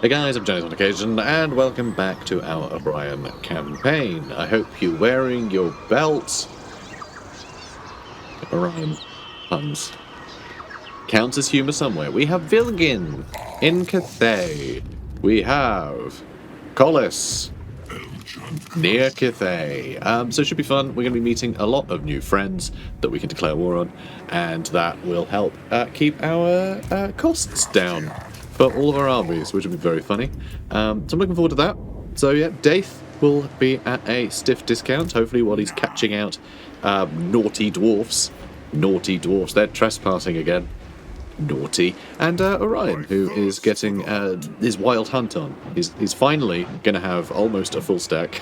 Hey guys, I'm Johnny on occasion, and welcome back to our Orion campaign. I hope you're wearing your belts. Orion puns. Counts as humour somewhere. We have Vilgin in CATHAY. We have Collis near CATHAY. So it should be fun. We're going to be meeting a lot of new friends that we can declare war on, and that will help keep our costs down for all of our armies, which will be very funny. So I'm looking forward to that. So yeah, Daith will be at a stiff discount, hopefully while he's catching out naughty dwarfs. Naughty dwarfs, they're trespassing again. Naughty. And Orion, who is getting his wild hunt on. He's finally going to have almost a full stack.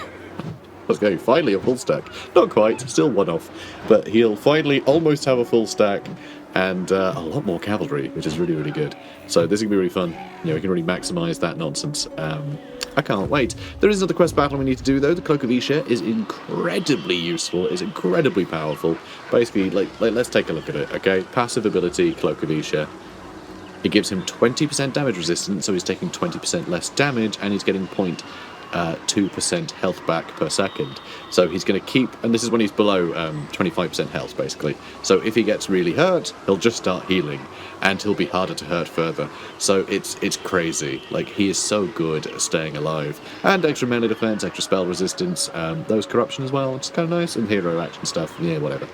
Let's go, finally a full stack. Not quite, still one off. But he'll finally almost have a full stack and a lot more cavalry, which is really, really good. So this is going to be really fun. You know, we can really maximise that nonsense. I can't wait. There is another quest battle we need to do, though. The Cloak of Isha is incredibly useful. It's incredibly powerful. Basically, let's take a look at it, okay? Passive ability, Cloak of Isha. It gives him 20% damage resistance, so he's taking 20% less damage, and he's getting 0.2% health back per second. So he's going to keep, and this is when he's below 25% health, basically. So if he gets really hurt, he'll just start healing, and he'll be harder to hurt further. So it's crazy. Like, he is so good at staying alive. And extra melee defense, extra spell resistance, those corruption as well, which is kind of nice, and hero action stuff, yeah, whatever.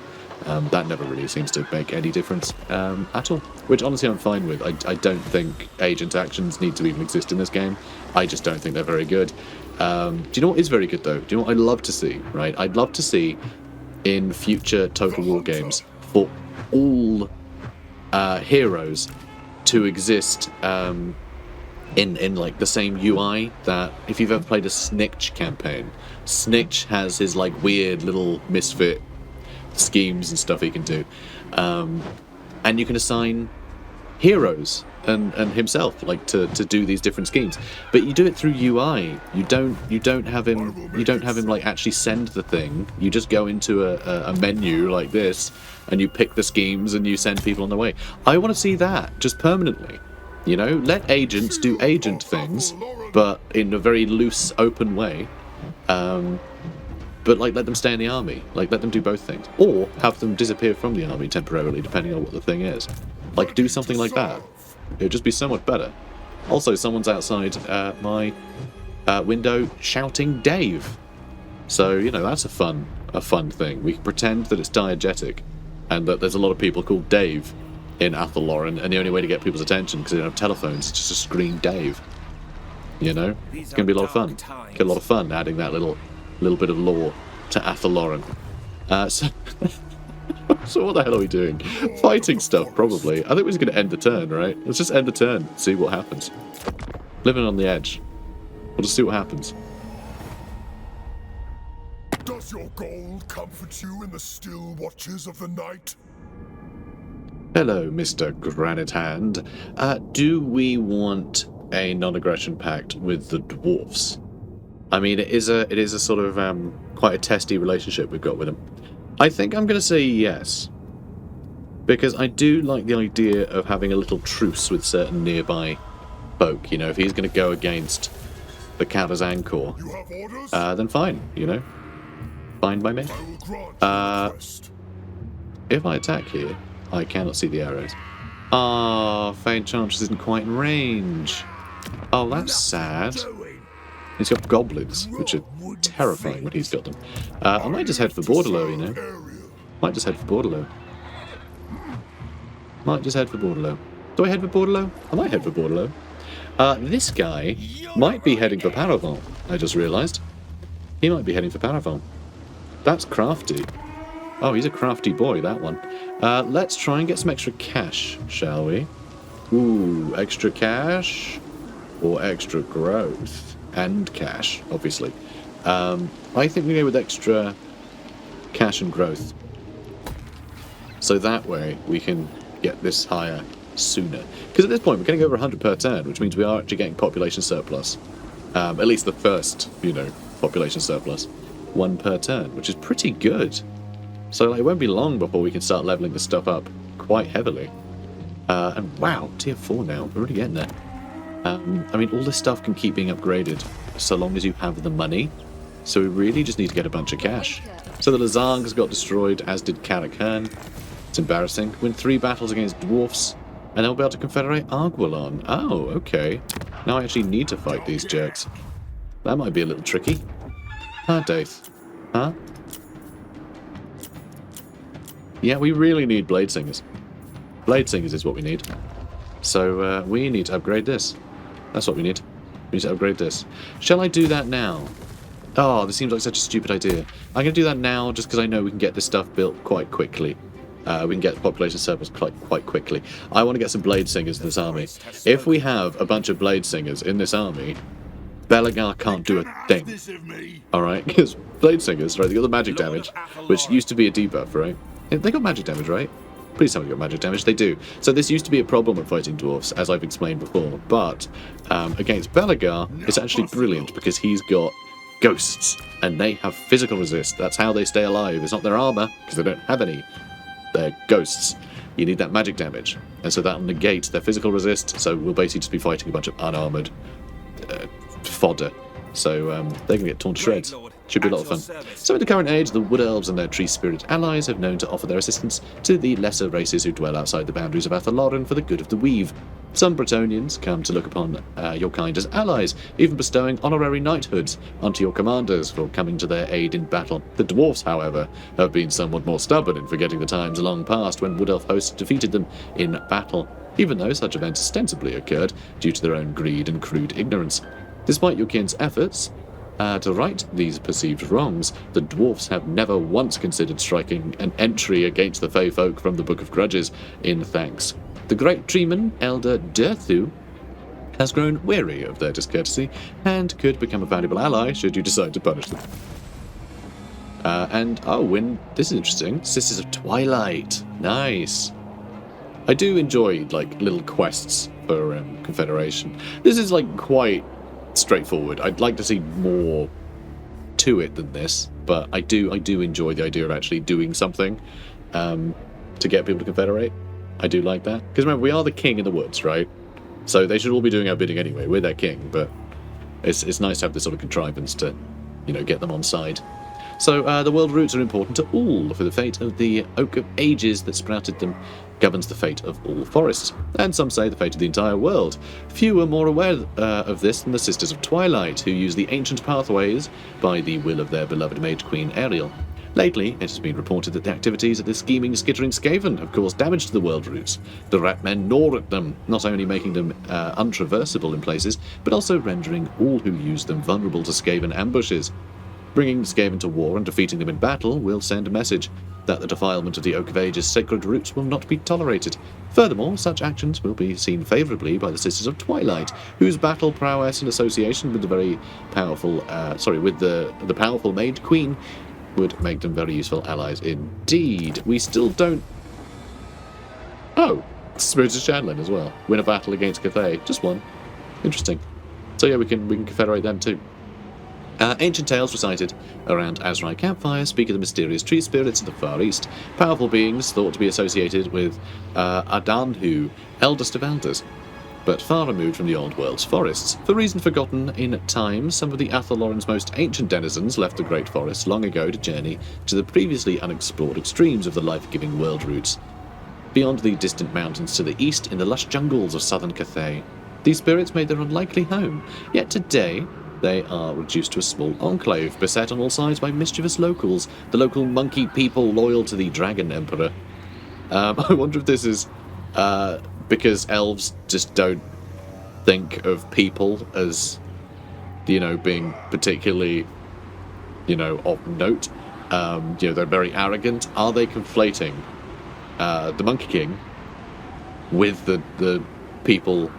That never really seems to make any difference at all, which honestly I'm fine with. I don't think agent actions need to even exist in this game. I just don't think they're very good. Do you know what is very good, though? Do you know what I'd love to see, right? I'd love to see in future Total War games for all heroes to exist in like the same UI that if you've ever played a Snitch campaign. Snitch has his like weird little misfit schemes and stuff he can do, and you can assign heroes and himself like to do these different schemes, but you do it through UI. You don't have him like actually send the thing. You just go into a menu like this and you pick the schemes and you send people on their way. I want to see that just permanently, you know. Let agents do agent things, but in a very loose, open way. But like, let them stay in the army. Like, let them do both things, or have them disappear from the army temporarily, depending on what the thing is. Like, do something like that. It would just be so much better. Also, someone's outside my window shouting Dave. So you know, that's a fun thing. We can pretend that it's diegetic, and that there's a lot of people called Dave in Athel Loren, and the only way to get people's attention, because they don't have telephones, is just to scream Dave. You know, it's gonna be a lot of fun. Get a lot of fun adding that little bit of lore to Athel Loren. So what the hell are we doing? Fighting stuff, probably. I think we're just going to end the turn, right? Let's just end the turn, see what happens. Living on the edge. We'll just see what happens. Does your gold comfort you in the still watches of the night? Hello, Mr. Granite Hand. Do we want a non-aggression pact with the dwarves? I mean, it is a sort of quite a testy relationship we've got with them. I think I'm going to say yes, because I do like the idea of having a little truce with certain nearby folk. You know, if he's going to go against the Kathazan Corps, then fine. You know, fine by me. If I attack here, I cannot see the arrows. Ah, Faint Chances isn't quite in range. Oh, that's sad. He's got goblins, which are terrifying when he's got them. I might just head for Borderlow, you know. Might just head for Borderlow. Do I head for Borderlow? I might head for Borderlow. This guy might be heading for Paravon, I just realised. He might be heading for Paravon. That's crafty. Oh, he's a crafty boy, that one. Let's try and get some extra cash, shall we? Ooh, extra cash or extra growth? And cash, obviously. I think we go with extra cash and growth. So that way we can get this higher sooner. Because at this point we're getting over 100 per turn, which means we are actually getting population surplus. At least the first, you know, population surplus. 1 per turn, which is pretty good. So like, it won't be long before we can start leveling this stuff up quite heavily. And wow, tier 4 now. We're already getting there. I mean, all this stuff can keep being upgraded so long as you have the money. So we really just need to get a bunch of cash. So the Lazargs got destroyed, as did Caracan. It's embarrassing. Win 3 battles against dwarfs, and then we'll be able to confederate Arguelon. Oh, okay. Now I actually need to fight these jerks. That might be a little tricky. Huh, Daith? Huh? Yeah, we really need Blade Singers. Blade Singers is what we need. So we need to upgrade this. That's what we need. We need to upgrade this. Shall I do that now? Oh, this seems like such a stupid idea. I'm going to do that now just because I know we can get this stuff built quite quickly. We can get the population surplus quite quickly. I want to get some Blade Singers in this army. If we have a bunch of Blade Singers in this army, Belagar can't do a thing. Alright? Because Blade Singers, right, they got the magic damage, which used to be a debuff, right? They got magic damage, right? Please tell me they got magic damage. They do. So this used to be a problem when fighting dwarfs, as I've explained before. But against Belagar, it's actually brilliant because he's got ghosts, and they have physical resist. That's how they stay alive. It's not their armor, because they don't have any. They're ghosts. You need that magic damage, and so that'll negate their physical resist, so we'll basically just be fighting a bunch of unarmored fodder. So they're going to get torn to shreds. Should be a lot of fun. So in the current age, the Wood Elves and their tree-spirit allies have known to offer their assistance to the lesser races who dwell outside the boundaries of Athel Loren for the good of the weave. Some Bretonians come to look upon your kind as allies, even bestowing honorary knighthoods onto your commanders for coming to their aid in battle. The dwarfs, however, have been somewhat more stubborn in forgetting the times long past when Wood Elf hosts defeated them in battle, even though such events ostensibly occurred due to their own greed and crude ignorance. Despite your kin's efforts to right these perceived wrongs, the dwarfs have never once considered striking an entry against the Fey folk from the Book of Grudges in thanks. The great treeman, Elder Derthu, has grown weary of their discourtesy and could become a valuable ally should you decide to punish them. This is interesting. Sisters of Twilight. Nice. I do enjoy, like, little quests for Confederation. This is, like, quite straightforward. I'd like to see more to it than this, but I do enjoy the idea of actually doing something to get people to confederate. I do like that. Because remember, we are the king in the woods, right? So they should all be doing our bidding anyway. We're their king, but it's nice to have this sort of contrivance to, get them on side. So the world roots are important to all, for the fate of the oak of ages that sprouted them governs the fate of all forests, and some say the fate of the entire world. Few are more aware of this than the Sisters of Twilight, who use the ancient pathways by the will of their beloved Mage Queen Ariel. Lately, it has been reported that the activities of the scheming, skittering Skaven have caused damage to the world routes. The rat men gnaw at them, not only making them untraversable in places, but also rendering all who use them vulnerable to Skaven ambushes. Bringing Skaven to war and defeating them in battle will send a message that the defilement of the Oak of Ages' sacred roots will not be tolerated. Furthermore, such actions will be seen favourably by the Sisters of Twilight, whose battle prowess and association with the very powerful, with the powerful Mage Queen would make them very useful allies indeed. We still don't... Oh, Spirits of Shadowland as well. Win a battle against CATHAY. Just one. Interesting. So yeah, we can confederate them too. Ancient tales recited around Azrai campfires speak of the mysterious tree spirits of the Far East, powerful beings thought to be associated with Adanhu, eldest of elders, but far removed from the old world's forests. For reasons forgotten in time, some of the Athel Loren's most ancient denizens left the great forests long ago to journey to the previously unexplored extremes of the life-giving world routes, beyond the distant mountains to the east in the lush jungles of southern CATHAY. These spirits made their unlikely home, yet today they are reduced to a small enclave, beset on all sides by mischievous locals, the local monkey people loyal to the Dragon Emperor. I wonder if this is because elves just don't think of people as, being particularly, of note. They're very arrogant. Are they conflating the Monkey King with the people,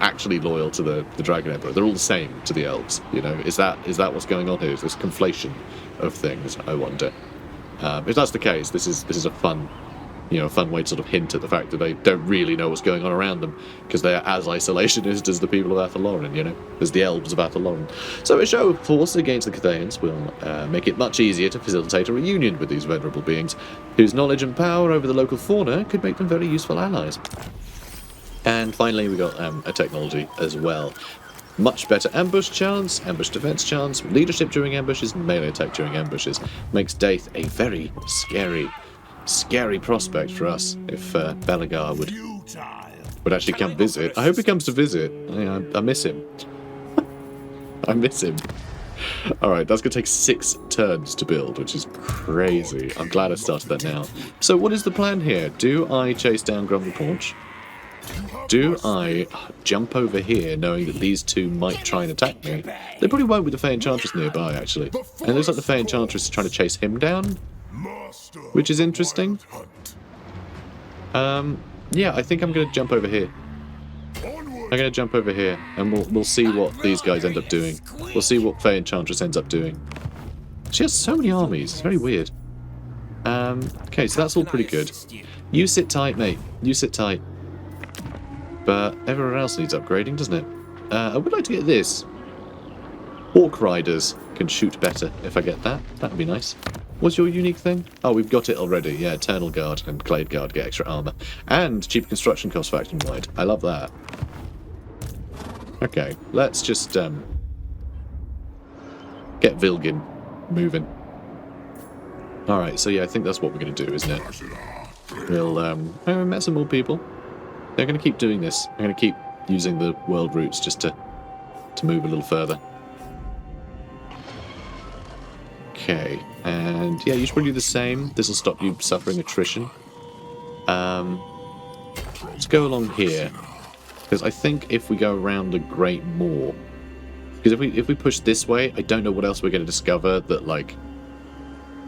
actually loyal to the Dragon Emperor? They're all the same to the elves, Is that what's going on here? Is this conflation of things, I wonder? If that's the case, this is a fun way to sort of hint at the fact that they don't really know what's going on around them, because they are as isolationist as the people of Athel Loren, as the elves of Athel Loren. So a show of force against the Cathayans will make it much easier to facilitate a reunion with these venerable beings, whose knowledge and power over the local fauna could make them very useful allies. And finally, we got a technology as well. Much better ambush chance, ambush defense chance, leadership during ambushes, melee attack during ambushes. Makes Daith a very scary prospect for us if Belagar would actually come visit. I hope he comes to visit. I miss him. I miss him. Alright, that's going to take 6 turns to build, which is crazy. I'm glad I started that now. So what is the plan here? Do I chase down Grom the Paunch? Do I jump over here knowing that these two might try and attack me? They probably won't with the Fey Enchantress nearby, actually. And it looks like the Fey Enchantress is trying to chase him down, which is interesting. Yeah, I think I'm going to jump over here. I'm going to jump over here, and we'll see what these guys end up doing. We'll see what Fey Enchantress ends up doing. She has so many armies. It's very weird. Okay, so that's all pretty good. You sit tight, mate. You sit tight. But everyone else needs upgrading, doesn't it? I would like to get this. Orc Riders can shoot better if I get that. That would be nice. What's your unique thing? Oh, we've got it already. Yeah, Eternal Guard and Clade Guard get extra armor. And cheaper construction cost faction-wide. I love that. Okay, let's just get Vilgin moving. Alright, so yeah, I think that's what we're going to do, isn't it? We'll we met some more people. They're going to keep doing this. I'm going to keep using the world routes just to move a little further. Okay, and yeah, you should probably do the same. This will stop you suffering attrition. Let's go along here. Because I think if we go around the Great Moor... Because if we push this way, I don't know what else we're going to discover that, like,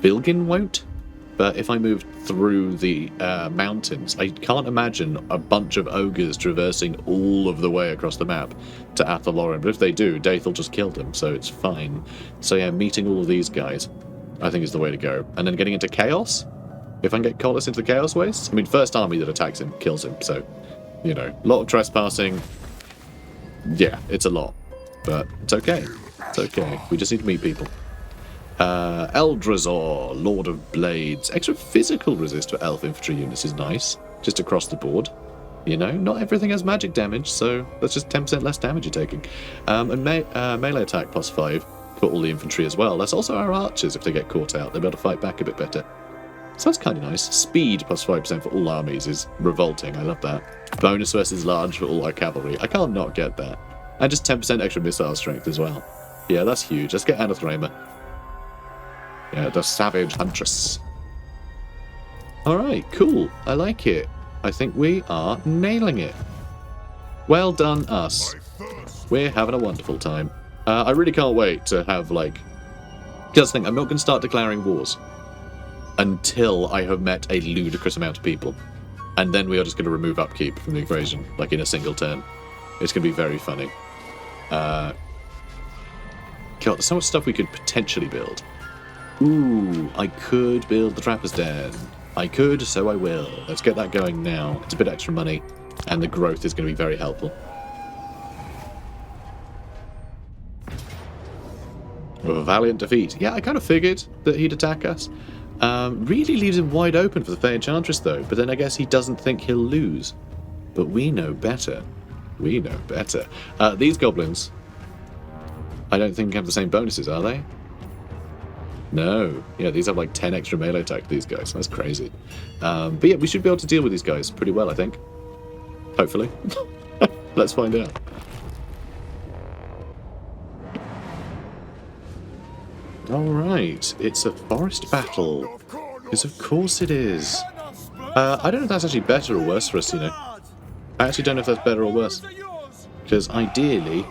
Vilgin won't. But if I move through the mountains, I can't imagine a bunch of ogres traversing all of the way across the map to Athel Loren. But if they do, Daith will just kill them, so it's fine. So yeah, meeting all of these guys, I think is the way to go. And then getting into Chaos. If I can get Collis into the Chaos Wastes. I mean, first army that attacks him kills him, so... You know, a lot of trespassing. Yeah, it's a lot. But it's okay. It's okay. We just need to meet people. Eldrazor, Lord of Blades. Extra physical resist for elf infantry units is nice. Just across the board. You know, not everything has magic damage, so that's just 10% less damage you're taking. And melee attack +5 for all the infantry as well. That's also our archers if they get caught out. They'll be able to fight back a bit better. So that's kind of nice. Speed +5% for all armies is revolting. I love that. Bonus versus large for all our cavalry. I can't not get that. And just 10% extra missile strength as well. Yeah, that's huge. Let's get Anathema. Yeah, the Savage Huntress. Alright, cool. I like it. I think we are nailing it. Well done, us. We're having a wonderful time. I really can't wait to have, like... Just think, I'm not going to start declaring wars until I have met a ludicrous amount of people. And then we are just going to remove upkeep from the equation, like in a single turn. It's going to be very funny. God, there's so much stuff we could potentially build. Ooh, I could build the Trapper's Den. I could, so I will. Let's get that going now. It's a bit extra money, and the growth is going to be very helpful. A valiant defeat. Yeah, I kind of figured that he'd attack us. Really leaves him wide open for the Fey Enchantress, though. But then I guess he doesn't think he'll lose. But we know better. We know better. These goblins, I don't think have the same bonuses, are they? No. Yeah, these have like 10 extra melee attack, these guys. That's crazy. But yeah, we should be able to deal with these guys pretty well, I think. Hopefully. Let's find out. Alright, it's a forest battle. Because of course it is. I don't know if that's actually better or worse for us, you know. I actually don't know if that's better or worse. Because ideally,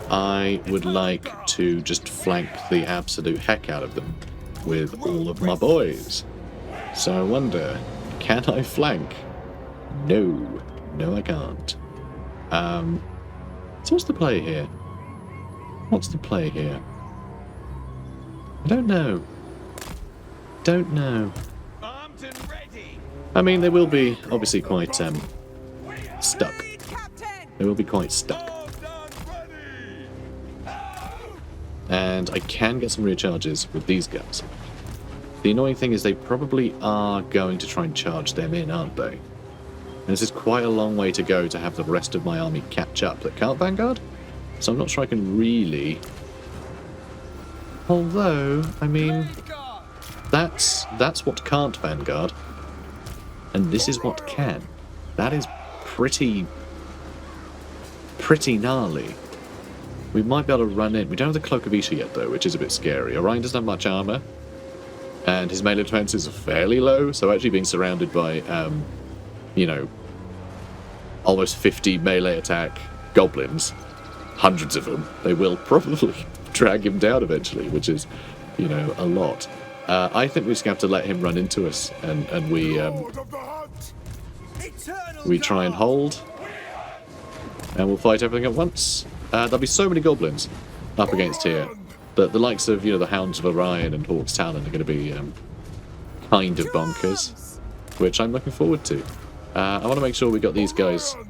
I would like to just flank the absolute heck out of them with all of my boys. So I wonder, can I flank? No. No, I can't. So what's the play here? What's the play here? I don't know. Don't know. I mean, they will be obviously quite stuck. They will be quite stuck. And I can get some recharges with these guys. The annoying thing is they probably are going to try and charge them in, aren't they? And this is quite a long way to go to have the rest of my army catch up that can't Vanguard. So I'm not sure I can really... Although, I mean, that's what can't Vanguard. And this is what can. That is pretty gnarly. We might be able to run in. We don't have the Cloak of Isha yet, though, which is a bit scary. Orion doesn't have much armor, and his melee defenses are fairly low, so actually being surrounded by, you know, almost 50 melee attack goblins, hundreds of them, they will probably drag him down eventually, which is, you know, a lot. I think we're just going to have to let him run into us, and we try and hold, and we'll fight everything at once. There'll be so many goblins up against here that the likes of, you know, the Hounds of Orion and Hawk's Talon are going to be kind of bonkers, which I'm looking forward to. I want to make sure we got these guys a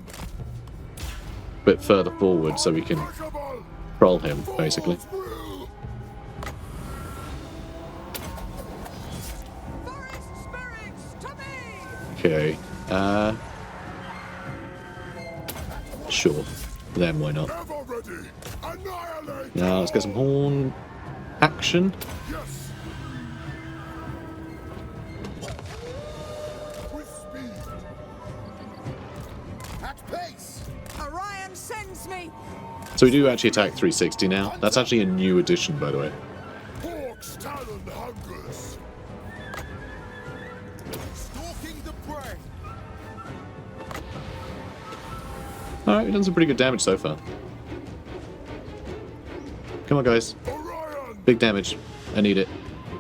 bit further forward so we can troll him, basically. Okay, sure. Then why not? Now let's get some horn action. At pace. Orion sends me. So we do actually attack 360 now. That's actually a new addition, by the way. Hawk's Talon hungers. Stalking the prey. Alright, we've done some pretty good damage so far. Come on, guys. Orion, Big damage. I need it.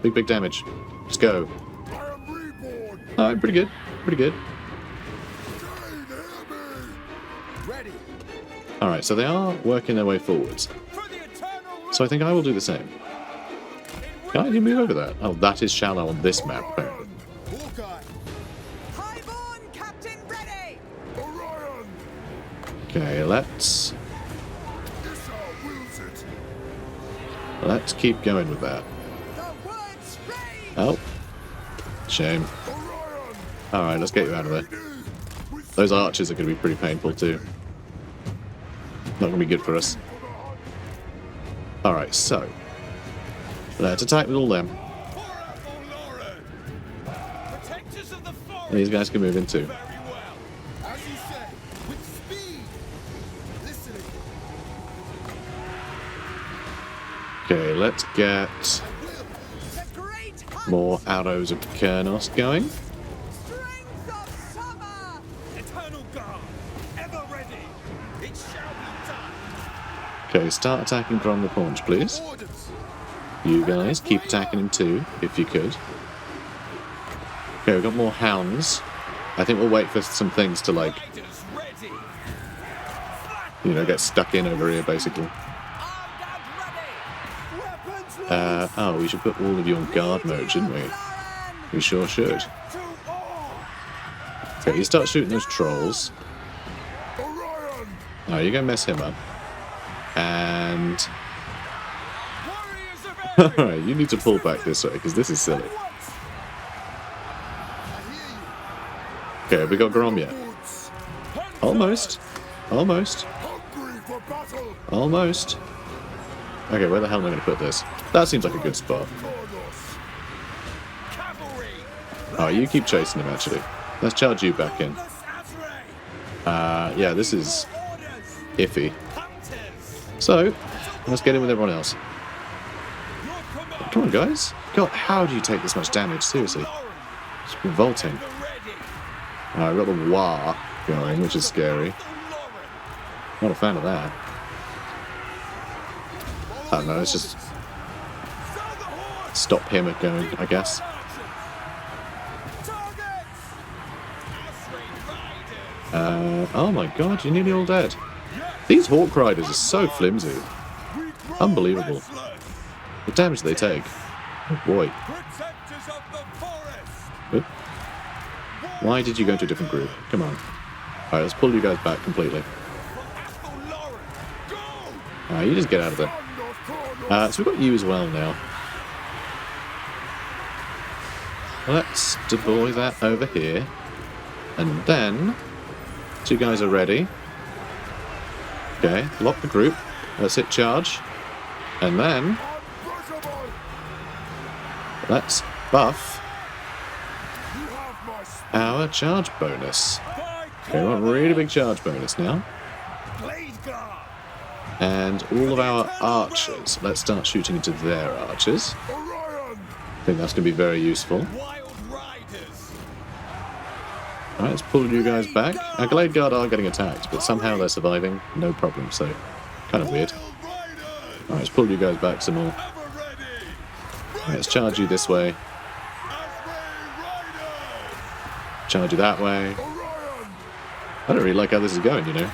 Big damage. Let's go. I am reborn. Alright, pretty good. Pretty good. Kane, hear me. Ready. Alright, so they are working their way forwards. For the eternal. So I think I will do the same. Can I move over that? Oh, that is shallow on this map, apparently. Hawkeye. Highborn captain ready. Orion, Okay, let's Isha wills it. keep going with that. The woods rage. Oh. Shame. Orion, Alright, let's get you out of there. with Those archers are going to be pretty painful too. Not going to be good for us. Alright, so. Let's attack with all them. For Athel Loren. Protectors of the forest. These guys can move in too. Very well. As you say, with speed. Listening. Okay, let's get The great hunt. more arrows of Kernos going. Strength of summer. Eternal guard. Ever ready. It shall be done. Okay, start attacking Grom the Paunch, please. Orders. You guys, keep attacking him too, if you could. Okay, we've got more hounds. I think we'll wait for some things to, like, Riders ready. you know, get stuck in over here, basically. Armed and ready. Weapons Oh, we should put all of you on guard mode, shouldn't we? We sure should. to all. Okay, you start shooting those trolls. Orion, Oh, you're going to mess him up. And... Warriors of every. Alright, you need to pull back this way, because this is silly. Okay, have we got Grom yet? woods, Almost. Almost. hungry for battle. Almost. Okay, where the hell am I going to put this? That seems like a good spot. Kronos, Cavalry. Oh, you keep chasing him, actually. Let's charge you back in. Yeah, this is Orders. iffy. Hunters. So, let's get in with everyone else. Your command. Come on, guys. God, how do you take this much damage? Seriously. It's revolting. Ever ready. I've got the Wah going, which is scary. Not a fan of that. I don't know, let's just stop him at going, I guess. Oh my god, you're nearly all dead. These Hawk Riders are so flimsy. Unbelievable. The damage they take. Oh boy. Protectors of the forest. Oop. Why did you go to a different group? Come on. Alright, let's pull you guys back completely. Athel Loren. Go. Alright, you just get out of there. son of Kronos. So we've got you as well now. Let's deploy that over here. And then 2 guys are ready. Okay, lock the group. Let's hit charge. And then let's buff our charge bonus. Okay, we want a really big charge bonus now. And all of our archers. Let's start shooting into their archers. Orion! I think that's going to be very useful. Alright, let's pull you guys back. Our Glade Guard are getting attacked, but somehow they're surviving. No problem, so kind of weird. Alright, let's pull you guys back some more. Alright, let's charge you this way. Charge you that way. I don't really like how this is going, you know.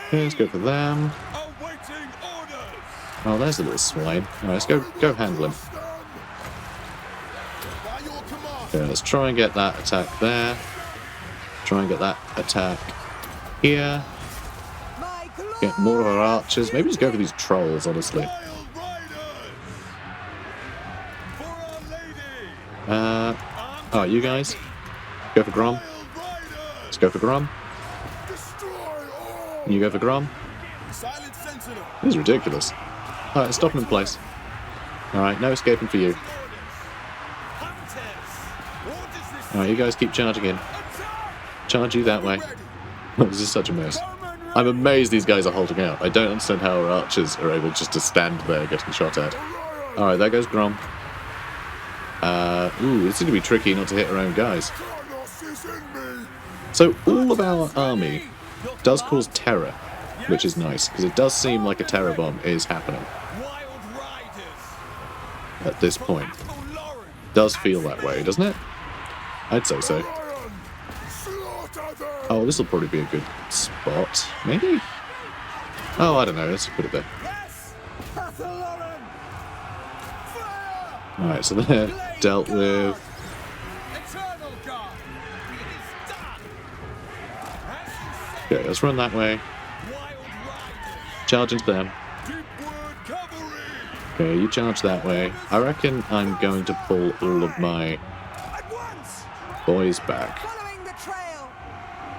Okay, let's go for them. Oh, there's a little swine. Alright, let's go handle him. Okay, let's try and get that attack there. Try and get that attack here. Get more of our archers. Maybe just go for these trolls, honestly. Oh, you guys? Go for Grom. Let's go for Grom. You go for Grom. This is ridiculous. Alright, stop him in place. Alright, no escaping for you. Alright, you guys keep charging in. Charge you that way. This is such a mess. I'm amazed these guys are holding out. I don't understand how our archers are able just to stand there getting shot at. Alright, there goes Grom. Ooh, this is going to be tricky not to hit our own guys. So all of our army does cause terror, which is nice, because it does seem like a terror bomb is happening at this point. Does feel that way, doesn't it? I'd say so. Oh, this will probably be a good spot. Maybe? Oh, I don't know. Let's put it there. Alright, so they're dealt with. Okay, let's run that way. Charge into them. Okay, you charge that way. I reckon I'm going to pull all of my boys back.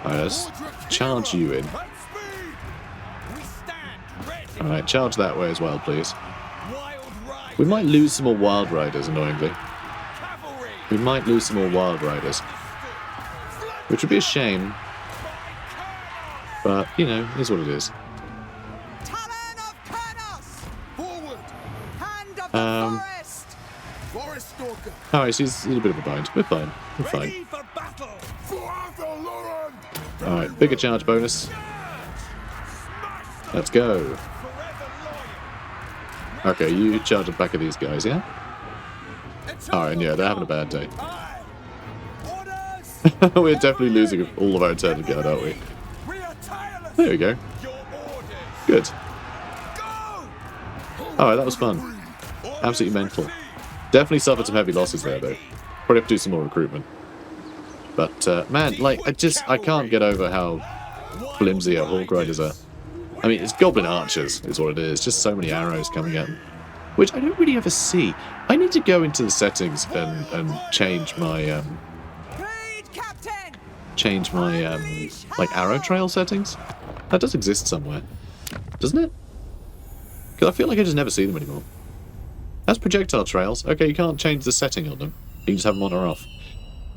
Alright, let's charge you in. Alright, charge that way as well, please. We might lose some more Wild Riders, annoyingly. We might lose some more Wild Riders. Which would be a shame. But, you know, here's what it is. Alright, so he's in a bit of a bind. We're fine. We're fine. Alright, bigger charge bonus. Let's go. Okay, you charge the back of these guys, yeah? Alright, yeah, they're having a bad day. We're definitely losing all of our Eternal Guard, aren't we? There we go. Good. Alright, that was fun. Absolutely mental. Definitely suffered some heavy losses there, though. Probably have to do some more recruitment. But, man, like, I can't get over how flimsy our Hawk Riders are. I mean, it's Goblin Archers is what it is. Just so many arrows coming at them. Which I don't really ever see. I need to go into the settings and change my, like, arrow trail settings. That does exist somewhere. Doesn't it? Because I feel like I just never see them anymore. That's projectile trails. Okay, you can't change the setting on them. You can just have them on or off.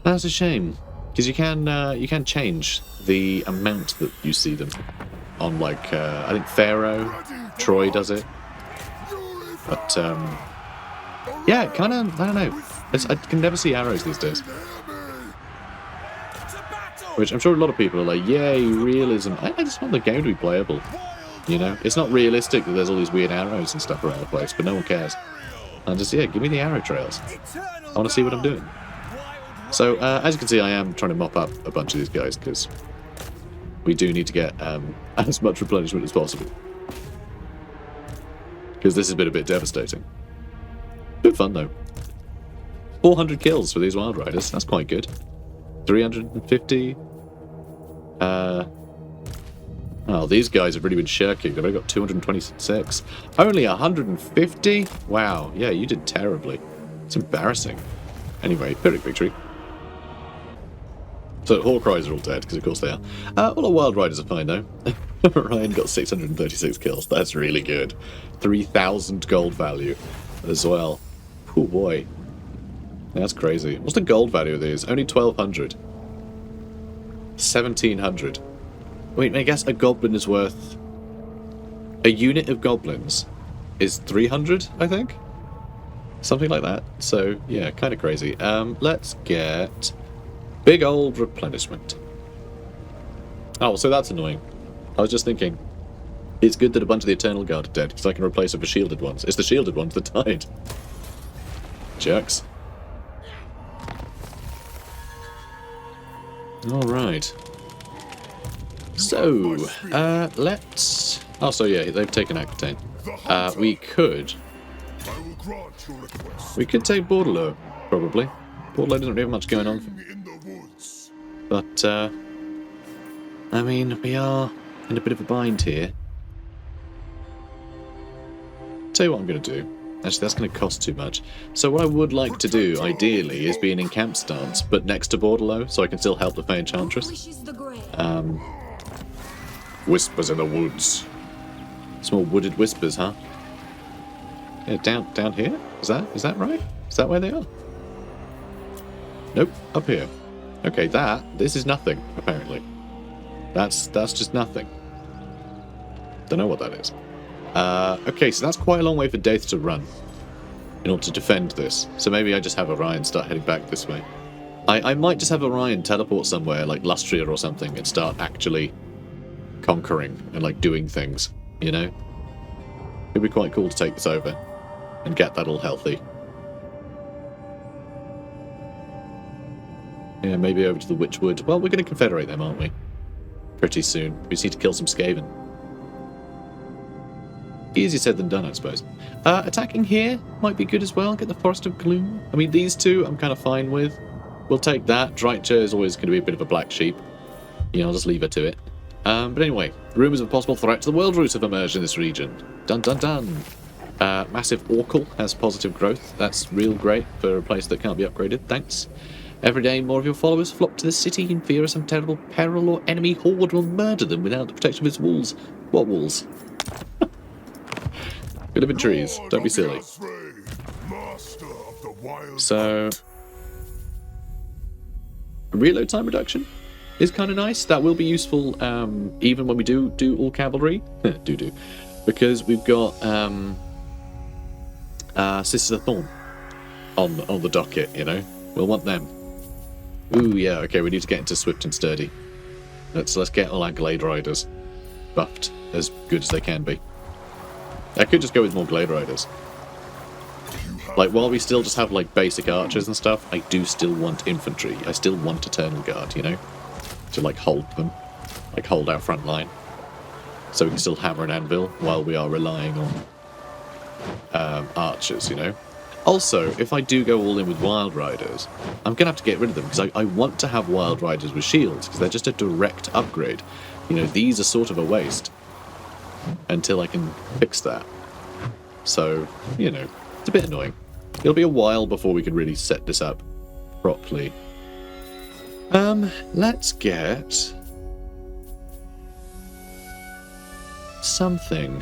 That's a shame. Because you can change the amount that you see them. On, like, I think Pharaoh, Troy does it. But, yeah, kind of, I don't know. I can never see arrows these days. Which I'm sure a lot of people are like, yay, realism. I just want the game to be playable. You know? It's not realistic that there's all these weird arrows and stuff around the place, but no one cares. And just, yeah, give me the arrow trails. I want to see what I'm doing. So, as you can see, I am trying to mop up a bunch of these guys, because we do need to get as much replenishment as possible. Because this has been a bit devastating. Good fun, though. 400 kills for these Wild Riders. That's quite good. 350. Oh, these guys have really been shirking. They've only got 226. Only 150? Wow. Yeah, you did terribly. It's embarrassing. Anyway, Pyrrhic victory. So Hawkeyes are all dead, because of course they are. All our Wild Riders are fine, though. Orion got 636 kills. That's really good. 3,000 gold value as well. Oh boy. That's crazy. What's the gold value of these? Only 1,200. 1,700. Wait, I guess a goblin is worth... A unit of goblins is 300, I think? Something like that. So, yeah, kind of crazy. Let's get... Big old replenishment. Oh, so that's annoying. I was just thinking, it's good that a bunch of the Eternal Guard are dead, because I can replace them with shielded ones. It's the shielded ones that died. Jerks. Alright. So, let's... Oh, so yeah, they've taken Aquitaine. We could take Bordelot, probably. Bordelot doesn't really have much going on. But, I mean, we are in a bit of a bind here. Tell you what I'm going to do. Actually, that's going to cost too much. So what I would like to do, ideally, is be an encamp stance, but next to Bordelot, so I can still help the Fey Enchantress. Whispers in the woods. Small wooded whispers, huh? Yeah, down here? Is that right? Is that where they are? Nope, up here. Okay, this is nothing, apparently. That's just nothing. Don't know what that is. Okay, so that's quite a long way for Daith to run in order to defend this. So maybe I just have Orion start heading back this way. I might just have Orion teleport somewhere, like Lustria or something, and start actually conquering and, like, doing things, you know? It'd be quite cool to take this over and get that all healthy. Yeah, maybe over to the Witchwood. Well, we're going to confederate them, aren't we? Pretty soon. We just need to kill some Skaven. Easier said than done, I suppose. Attacking here might be good as well. Get the Forest of Gloom. I mean, these two I'm kind of fine with. We'll take that. Drycha is always going to be a bit of a black sheep. You know, I'll just leave her to it. But anyway, rumours of a possible threat to the world route have emerged in this region. Dun dun dun. Massive Orcal has positive growth. That's real great for a place that can't be upgraded. Thanks. Every day, more of your followers flock to the city in fear of some terrible peril or enemy horde will murder them without the protection of its walls. What walls? We live in trees. Don't be silly. So, reload time reduction is kind of nice. That will be useful even when we do all cavalry. do. Because we've got Sisters of Thorn on the docket, you know. We'll want them. Ooh, yeah, okay, we need to get into Swift and Sturdy. Let's get all our Glade Riders buffed as good as they can be. I could just go with more Glade Riders. Like, while we still just have, like, basic archers and stuff, I do still want infantry. I still want Eternal Guard, you know? To, like, hold them. Like, hold our front line. So we can still hammer and anvil while we are relying on archers, you know? Also, if I do go all in with Wild Riders, I'm going to have to get rid of them, because I want to have Wild Riders with shields, because they're just a direct upgrade. You know, these are sort of a waste until I can fix that. So, you know, it's a bit annoying. It'll be a while before we can really set this up properly. Let's get something,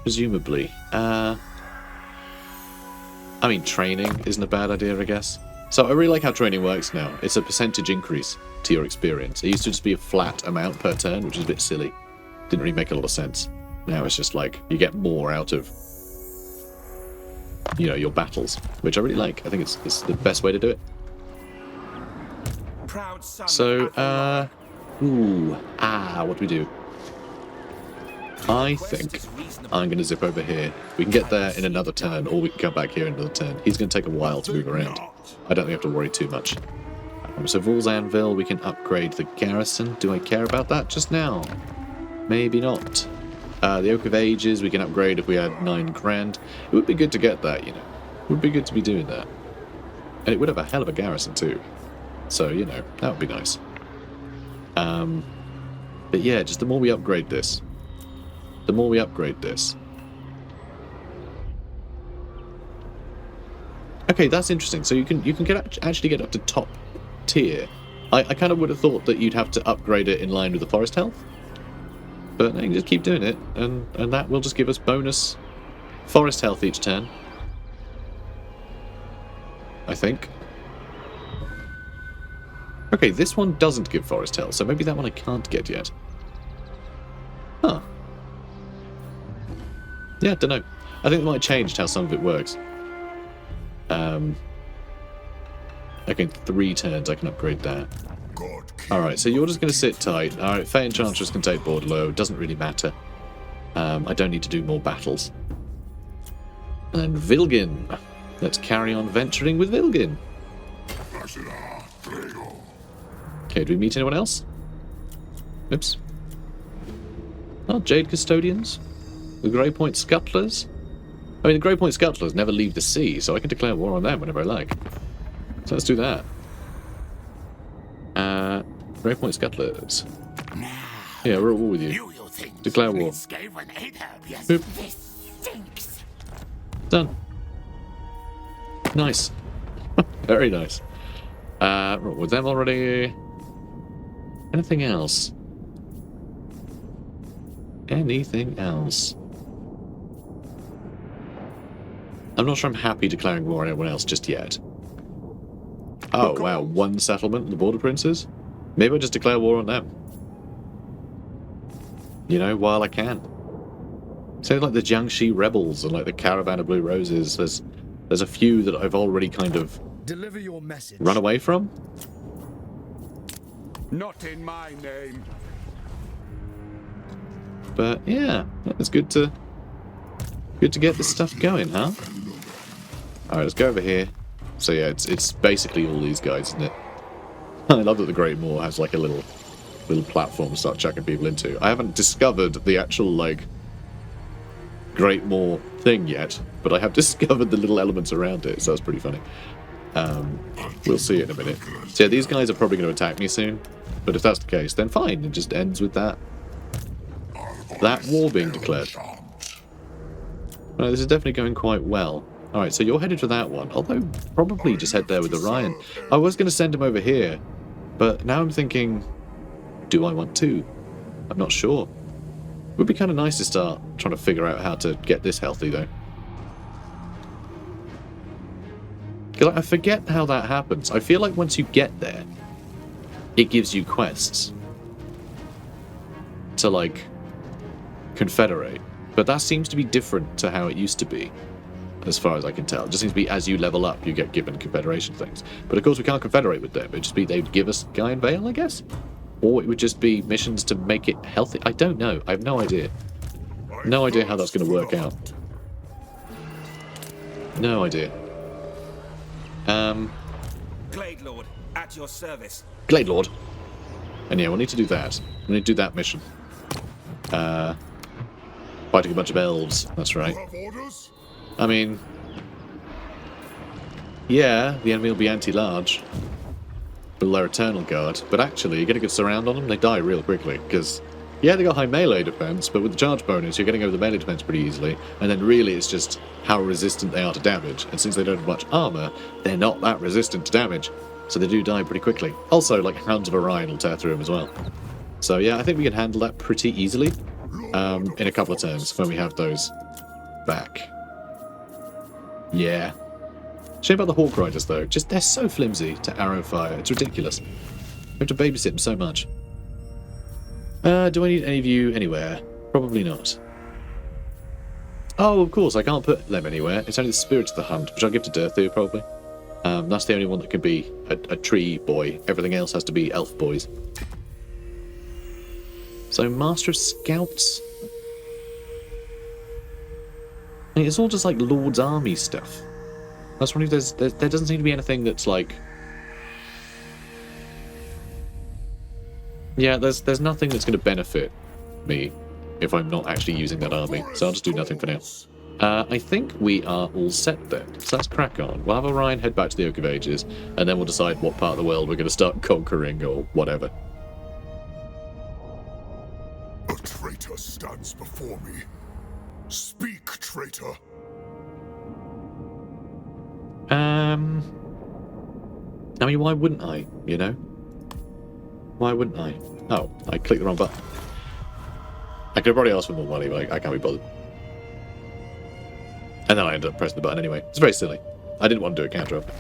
presumably. I mean, training isn't a bad idea, I guess. So I really like how training works now. It's a percentage increase to your experience. It used to just be a flat amount per turn, which is a bit silly. Didn't really make a lot of sense. Now it's just like, you get more out of, you know, your battles, which I really like. I think it's the best way to do it. So, what do we do? I think I'm going to zip over here. We can get there in another turn, or we can come back here in another turn. He's going to take a while to move around. I don't think I have to worry too much. So Vol's Anvil, we can upgrade the garrison. Do I care about that just now? Maybe not. The Oak of Ages, we can upgrade if we had 9 grand. It would be good to get that, you know. It would be good to be doing that. And it would have a hell of a garrison too. So, you know, that would be nice. But yeah, just the more we upgrade this, Okay, that's interesting. So you can actually get up to top tier. I kind of would have thought that you'd have to upgrade it in line with the forest health. But no, you can just keep doing it, and that will just give us bonus forest health each turn. I think. Okay, this one doesn't give forest health, so maybe that one I can't get yet. Huh. Yeah, don't know. I think they might have changed how some of it works. Okay, 3 turns I can upgrade that. Alright, so you're just going to sit tight. Alright, Fey Enchantress can take Borderlow. Doesn't really matter. I don't need to do more battles. And Vilgin. Let's carry on venturing with Vilgin. Okay, do we meet anyone else? Oops. Oh, Jade Custodians. The Grey Point Scuttlers. I mean, the Grey Point Scuttlers never leave the sea, so I can declare war on them whenever I like. So let's do that. Grey Point Scuttlers. Yeah, we're at war with you. Declare war. Boop. Done. Nice. Very nice. Right, with them already. Anything else? Anything else? I'm not sure I'm happy declaring war on anyone else just yet. Oh, wow. 1 settlement, the Border Princes? Maybe I just declare war on them. You know, while I can. Say like the Jiangxi Rebels and like the Caravan of Blue Roses. There's a few that I've already kind of Deliver your message. run away from. Not in my name. But yeah, it's good to get this stuff going, huh? Alright, let's go over here. So yeah, it's basically all these guys, isn't it? I love that the Great Moor has like a little platform to start chucking people into. I haven't discovered the actual like Great Moor thing yet, but I have discovered the little elements around it, so that's pretty funny. We'll see in a minute. So yeah, these guys are probably going to attack me soon, but if that's the case, then fine. It just ends with that war being declared. Right, this is definitely going quite well. Alright, so you're headed for that one. Although, probably just head there with Orion. I was going to send him over here, but now I'm thinking, do I want to? I'm not sure. It would be kind of nice to start trying to figure out how to get this healthy, though. Because I forget how that happens. I feel like once you get there, it gives you quests to, like, confederate. But that seems to be different to how it used to be, as far as I can tell. It just seems to be as you level up, you get given confederation things. But of course, we can't confederate with them. It'd just be they'd give us Guy and Vale, I guess? Or it would just be missions to make it healthy. I don't know. I have no idea. No idea how that's going to work out. No idea. Glade Lord, at your service. Glade Lord. And yeah, we'll need to do that. We'll need to do that mission. Fighting a bunch of elves. That's right. I mean, yeah, the enemy will be anti-large with their Eternal Guard, but actually, you get a good surround on them, they die real quickly, because, yeah, they got high melee defense, but with the charge bonus, you're getting over the melee defense pretty easily, and then really it's just how resistant they are to damage, and since they don't have much armor, they're not that resistant to damage, so they do die pretty quickly. Also, like, Hounds of Orion will tear through them as well. So yeah, I think we can handle that pretty easily, in a couple of turns, when we have those back. Yeah. Shame about the Hawk Riders, though. Just, they're so flimsy to arrow fire. It's ridiculous. We have to babysit them so much. Do I need any of you anywhere? Probably not. Oh, of course, I can't put them anywhere. It's only the Spirit of the Hunt, which I'll give to Dirthu, probably. That's the only one that can be a tree boy. Everything else has to be elf boys. So, Master of Scouts? I mean, it's all just like Lord's Army stuff. That's wondering if there doesn't seem to be anything that's like... Yeah, there's nothing that's going to benefit me if I'm not actually using that army, so I'll just do nothing for now. I think we are all set then, so let's crack on. We'll have Orion head back to the Oak of Ages, and then we'll decide what part of the world we're going to start conquering or whatever. A traitor stands before me. Speak, traitor. I mean, why wouldn't I, you know? Why wouldn't I? Oh, I clicked the wrong button. I could probably ask for more money, but I can't be bothered. And then I ended up pressing the button anyway. It's very silly. I didn't want to do a counter up.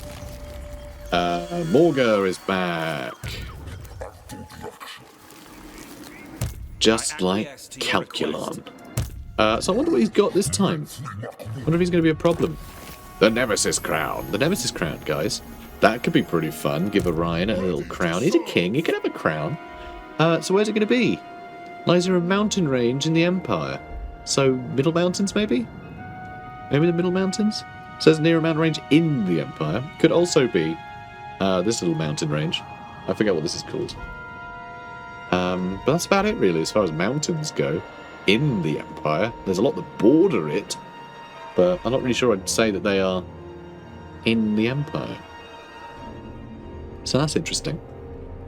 Morga is back. Just like Calculon. So I wonder what he's got this time. I wonder if he's going to be a problem. The Nemesis crown. The Nemesis crown, guys. That could be pretty fun. Give Orion a little crown. He's a king. He could have a crown. So where's it going to be? Lies near a mountain range in the Empire. So Middle Mountains, maybe? Maybe the Middle Mountains? It says near a mountain range in the Empire. Could also be this little mountain range. I forget what this is called. But that's about it, really, as far as mountains go. In the Empire. There's a lot that border it. But I'm not really sure I'd say that they are in the Empire. So that's interesting.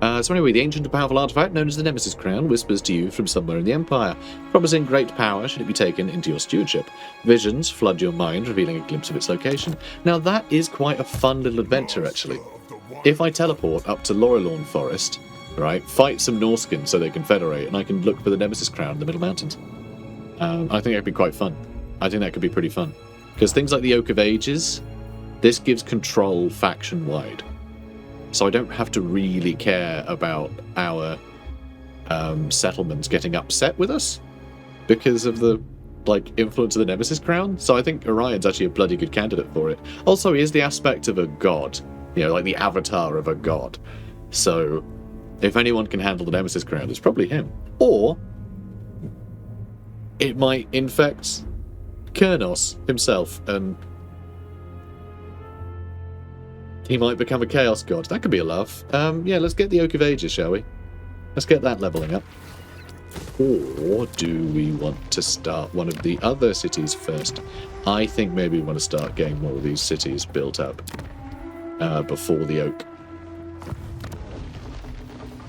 So anyway, the ancient and powerful artifact known as the Nemesis Crown whispers to you from somewhere in the Empire, promising great power should it be taken into your stewardship. Visions flood your mind, revealing a glimpse of its location. Now that is quite a fun little adventure, actually. If I teleport up to Lorelorn Forest, right, fight some Norskin so they can federate, and I can look for the Nemesis Crown in the Middle Mountains. I think that'd be quite fun. I think that could be pretty fun. Because things like the Oak of Ages, this gives control faction-wide. So I don't have to really care about our settlements getting upset with us because of the influence of the Nemesis Crown. So I think Orion's actually a bloody good candidate for it. Also, he is the aspect of a god, you know, like the avatar of a god. So if anyone can handle the Nemesis Crown, it's probably him. Or it might infect Kurnos himself and he might become a Chaos God. That could be a laugh. Yeah, let's get the Oak of Ages, shall we? Let's get that leveling up. Or do we want to start one of the other cities first? I think maybe we want to start getting more of these cities built up before the Oak.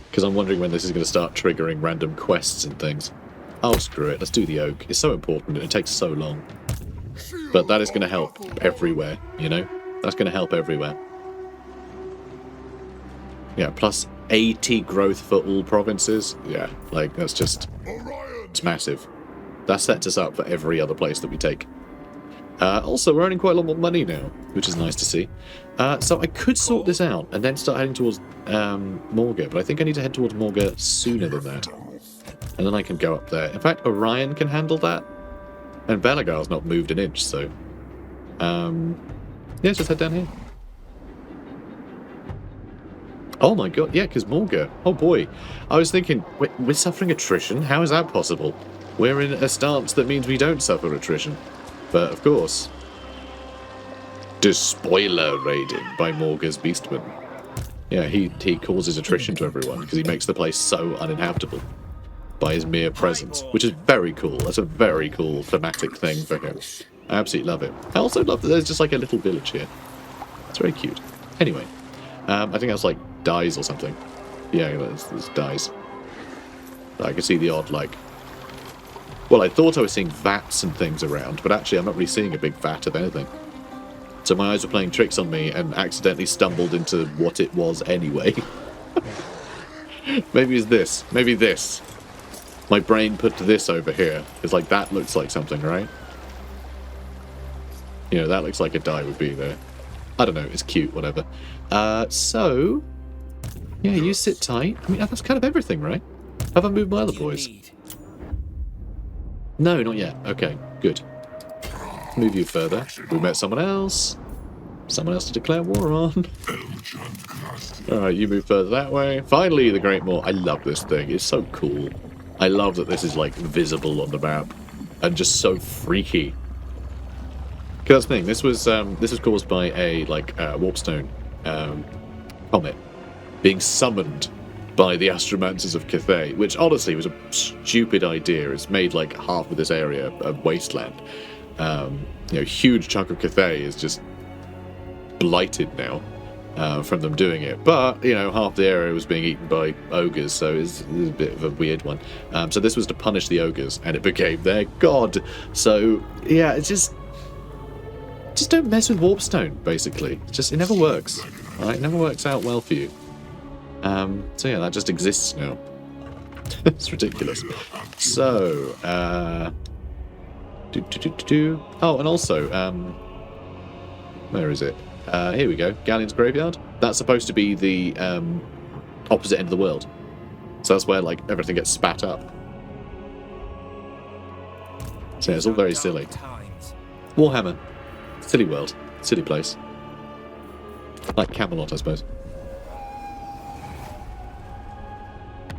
Because I'm wondering when this is going to start triggering random quests and things. Oh, screw it. Let's do the Oak. It's so important and it takes so long. But that is going to help everywhere, you know? That's going to help everywhere. Yeah, plus 80 growth for all provinces. Yeah, that's just... It's massive. That sets us up for every other place that we take. Also, we're earning quite a lot more money now, which is nice to see. So I could sort this out and then start heading towards Morga, but I think I need to head towards Morga sooner than that. And then I can go up there. In fact, Orion can handle that. And Belagar's not moved an inch, so... yeah, let's just head down here. Oh my god, yeah, because Morga. Oh boy. I was thinking, we're suffering attrition? How is that possible? We're in a stance that means we don't suffer attrition. But, of course... Despoiler raiding by Morga's Beastman. Yeah, he causes attrition to everyone because he makes the place so uninhabitable by his mere presence, which is very cool. That's a very cool thematic thing for him. I absolutely love it. I also love that there's just like a little village here. It's very cute. Anyway, I think that's like dyes or something. Yeah, there's dyes. I can see the odd well, I thought I was seeing vats and things around, but actually I'm not really seeing a big vat of anything. So my eyes were playing tricks on me and accidentally stumbled into what it was anyway. Maybe it's this. Maybe this. My brain put this over here. It's like, that looks like something, right? You know, that looks like a dye would be there. I don't know, it's cute, whatever. So... Yeah, you sit tight. I mean, that's kind of everything, right? Have I moved my other boys? No, not yet. Okay, good. Move you further. We met someone else. Someone else to declare war on. Alright, you move further that way. Finally, the Great Moor. I love this thing. It's so cool. I love that this is, visible on the map. And just so freaky. Because that's the thing. This was caused by a, warpstone comet being summoned by the Astromancers of CATHAY, which honestly was a stupid idea. It's made, half of this area a wasteland. Huge chunk of CATHAY is just blighted now from them doing it. But, half the area was being eaten by ogres, so it's a bit of a weird one. So this was to punish the ogres, and it became their god. So, yeah, it's just... Just don't mess with warpstone, basically. It never works. Alright, it never works out well for you. So yeah, that just exists now. It's ridiculous. So, oh, and also, where is it? Here we go. Galleon's Graveyard. That's supposed to be the opposite end of the world. So that's where, like, everything gets spat up. So yeah, it's all very silly. Warhammer. Silly world. Silly place. Like Camelot, I suppose.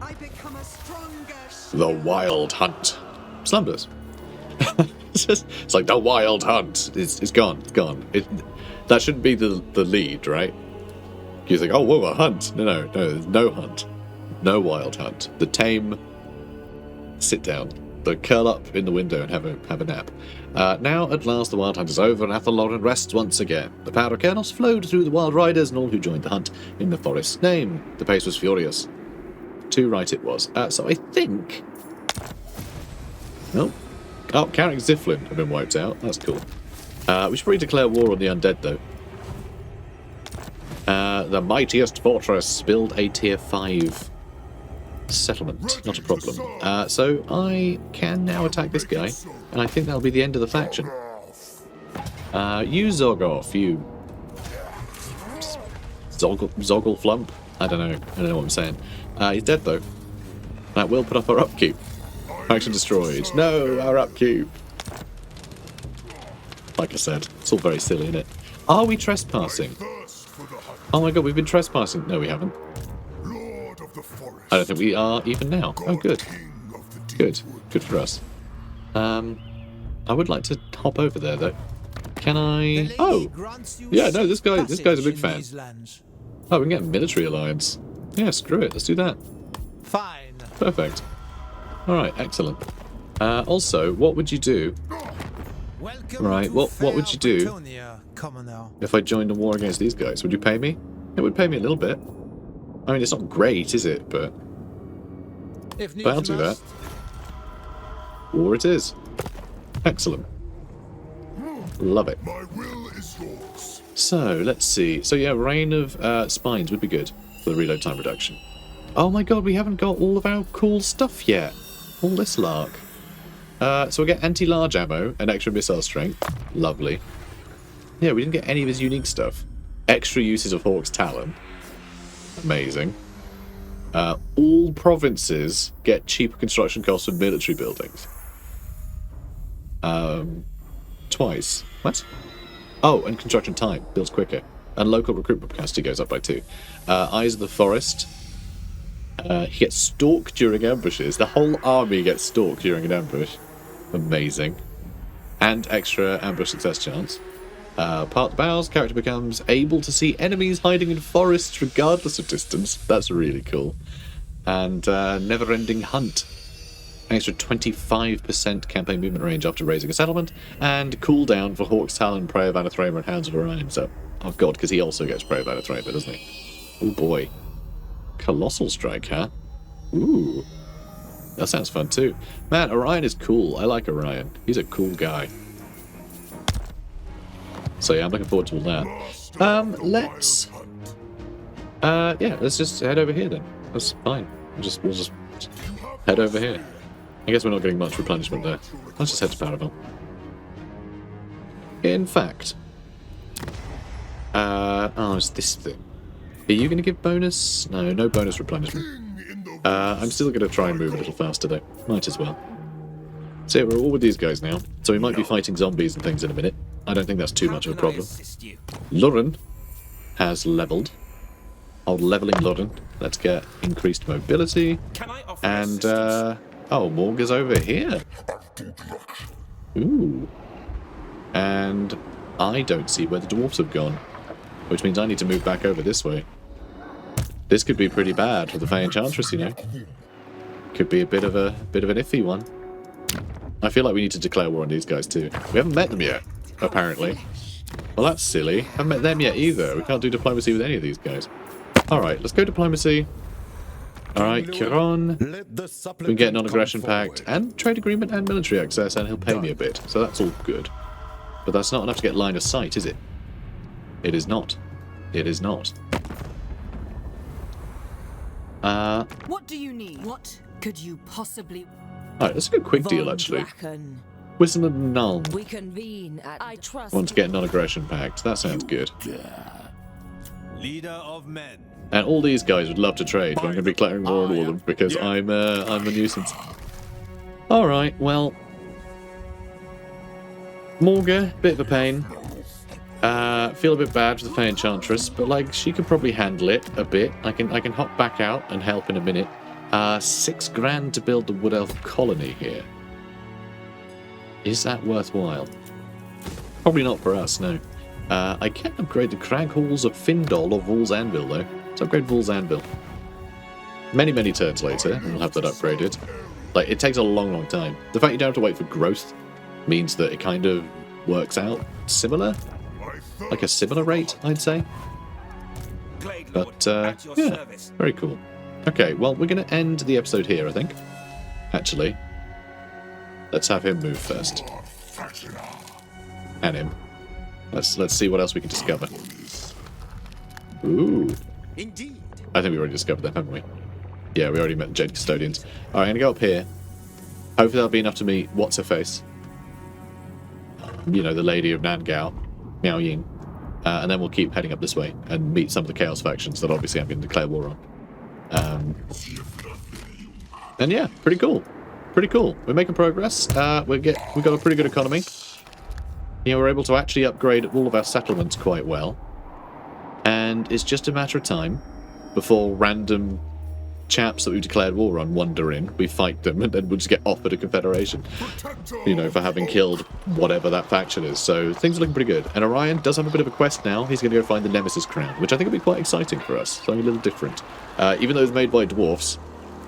I become a stronger The Wild Hunt. Slumbers. It's like the Wild Hunt. It's gone. It's gone. That shouldn't be the lead, right? You think, oh, whoa, a hunt. No, there's no hunt. No Wild Hunt. The tame sit down. The curl up in the window and have a nap. Now, at last, the Wild Hunt is over, and Athel Loren rests once again. The power of chaos flowed through the Wild Riders and all who joined the hunt in the forest's name. The pace was furious. Too right it was. So I think... Oh, Carrick Ziflin have been wiped out. That's cool. We should probably declare war on the undead, though. The mightiest fortress. Build a tier 5 settlement. Not a problem. So I can now attack this guy, and I think that'll be the end of the faction. You Zoggoff, you... Zoggle Flump? I don't know what I'm saying. He's dead, though. That will put up our upkeep. Faction destroyed. No, our upkeep. Like I said, it's all very silly, isn't it? Are we trespassing? Oh my god, we've been trespassing. No, we haven't. I don't think we are even now. Oh, good. Good. Good for us. I would like to hop over there, though. Can I... Oh! Yeah, no, this guy's a big fan. Oh, we can get a military alliance. Yeah, screw it. Let's do that. Fine. Perfect. Alright, excellent. Also, what would you do... Right, what would you do if I joined a war against these guys? Would you pay me? It would pay me a little bit. I mean, it's not great, is it? But I'll do that. War it is. Excellent. Love it. So, let's see. So yeah, Rain of Spines would be good for the reload time reduction. Oh my god, we haven't got all of our cool stuff yet. All this lark. So we get anti-large ammo and extra missile strength. Lovely. Yeah, we didn't get any of his unique stuff. Extra uses of Hawk's Talon. Amazing. All provinces get cheaper construction costs for military buildings. Twice. What? Oh, and construction time builds quicker. And local recruitment capacity goes up by 2. Eyes of the Forest. He gets stalked during ambushes. The whole army gets stalked during an ambush. Amazing. And extra ambush success chance. Part the bows, character becomes able to see enemies hiding in forests regardless of distance. That's really cool. And never-ending hunt. Extra 25% campaign movement range after raising a settlement. And cooldown for Hawk's Talon, Prey of Anathema, and Hounds of Orion. So, oh god, because he also gets Prey of Anathema, doesn't he? Oh boy. Colossal Strike, huh? Ooh. That sounds fun too. Man, Orion is cool. I like Orion. He's a cool guy. So yeah, I'm looking forward to all that. Let's just head over here then. That's fine. We'll just head over here. I guess we're not getting much replenishment there. Let's just head to Paravel. In fact, it's this thing. Are you going to give bonus? No bonus replenishment. I'm still going to try and move a little faster though. Might as well. So yeah, we're all with these guys now. So we might be fighting zombies and things in a minute. I don't think that's too much of a problem. Loren has leveled. Old leveling Loren. Let's get increased mobility. And, Morg is over here. Ooh. And I don't see where the dwarves have gone. Which means I need to move back over this way. This could be pretty bad for the Fey Enchantress, you know. Could be a bit of an iffy one. I feel like we need to declare war on these guys too. We haven't met them yet, apparently. Well, that's silly. Haven't met them yet either. We can't do diplomacy with any of these guys. Alright, let's go diplomacy. Alright, Kiron. We can get a non-aggression pact and trade agreement and military access, and he'll pay me a bit. So that's all good. But that's not enough to get line of sight, is it? It is not. It is not. What do you need? What could you possibly... Alright, that's a good quick deal, actually. Wisdom of Null. We convene at... I trust... Want to get non-aggression pact. That sounds good. Leader of men. And all these guys would love to trade, but I'm going to be declaring war on all of them because I'm a nuisance. Alright, well... Morga, bit of a pain. Feel a bit bad for the Fey Enchantress, but like she could probably handle it a bit. I can hop back out and help in a minute. 6 grand to build the Wood Elf colony here. Is that worthwhile? Probably not for us, no. I can upgrade the Crag Halls of Findol or Vol's Anvil though. Let's upgrade Vol's Anvil. Many, many turns later, we'll have that upgraded. Like, it takes a long, long time. The fact you don't have to wait for growth means that it kind of works out similar. Like a similar rate, I'd say. But, yeah, very cool. Okay, well, we're going to end the episode here, I think. Actually. Let's have him move first. And him. Let's see what else we can discover. Ooh. Indeed. I think we already discovered them, haven't we? Yeah, we already met the Jade Custodians. Alright, I'm going to go up here. Hopefully that'll be enough to meet What's-Her-Face. You know, the Lady of Nangao. Miao Ying. And then we'll keep heading up this way and meet some of the Chaos factions that obviously I'm going to declare war on. And yeah, pretty cool. Pretty cool. We're making progress. We've got a pretty good economy. You know, we're able to actually upgrade all of our settlements quite well. And it's just a matter of time before random chaps that we've declared war on wander in, we fight them, and then we'll just get offered a confederation. You know, for having killed whatever that faction is. So things are looking pretty good. And Orion does have a bit of a quest now. He's going to go find the Nemesis crown, which I think will be quite exciting for us. Something a little different. Even though it's made by dwarfs,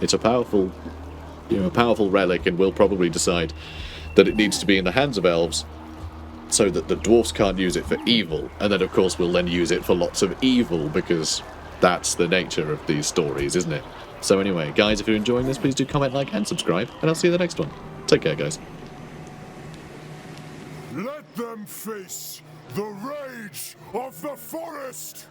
it's a powerful, you know, a powerful relic, and we'll probably decide that it needs to be in the hands of elves so that the dwarfs can't use it for evil. And then, of course, we'll then use it for lots of evil, because that's the nature of these stories, isn't it? So anyway, guys, if you're enjoying this, please do comment, like, and subscribe, and I'll see you in the next one. Take care, guys. Let them face the rage of the forest!